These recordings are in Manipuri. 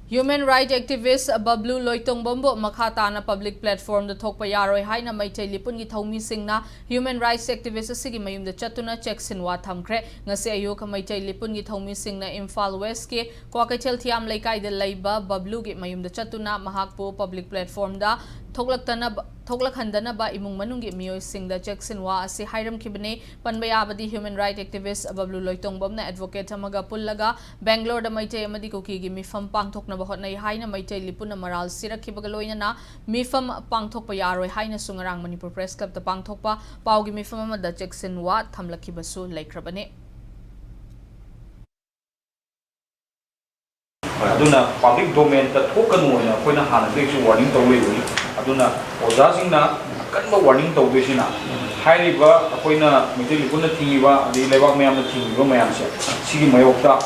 Human rights activist Babloo Loitongbam Makha Tana public platform the Thokpa Yaroi Haina Maitei Lipun gi thomi singna human rights activist asigi mayum da chatuna Checksin wa Thamkhre ngasi ayuk Maitei Lipun gi thomi singna Imphal West ke Kwakaichel Thiam Laikai da Laiba Babloo gi mayum da chatuna mahakpu public platform da thoklakhandana ba imung manungi miyoi singda Checksin wa asi hairam kibane panbayabadi human rights activist Babloo Loitongbam na advocate amaga pullaga Bangalore da Maitei amadi koki gi mifam pangthokna bahotnai Haina Maitei Lipuna maral sirakhibaga loinana mifam pangthokpa yaroi haina sungarang Manipur Press Club ta pangthokpa paugi mifam amada Checksin wa thamlakhibasu laikhrabane aduna public domain ta thokanu na koina hana deksu warning tawle ui aduna oja singna kanba warning tawdesina hairiba koina Maitei Lipuna thingiba adi lebak mayam na thingiba mayam se sigi mayokta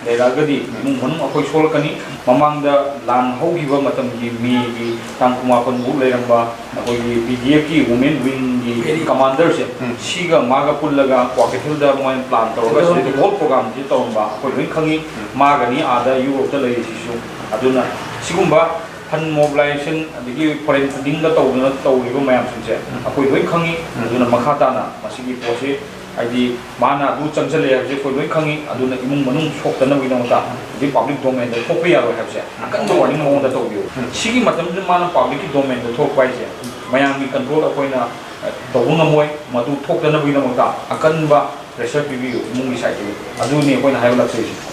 leiragadi imung manung akoi solakani mamangda lan haugiba matamgi mi tangkuma panbu leiramba akoi BDF ki women wing gi commander se siga maga pullaga kwakethilda moin plan tawga se whole program ji tawba akoi rin khangi magani ada Europe da lei sisu aduna sigumba fan mobilization adigi foreign funding da tawna tawliba mayam sinse akoi rin khangi aduna Makha Tana masigi pose aidi mana du changchale habje koi loi khangi aduna imung manung soktana wi namata di public domain da thokpa yaro habse akan do warning mo da tawbiu sigi matam de mana public domain da thokpa je mayang mi control akoina tawunga moi madu thokdana wi namata akan ba pressure review imung ni site aduni akoina hayo lakse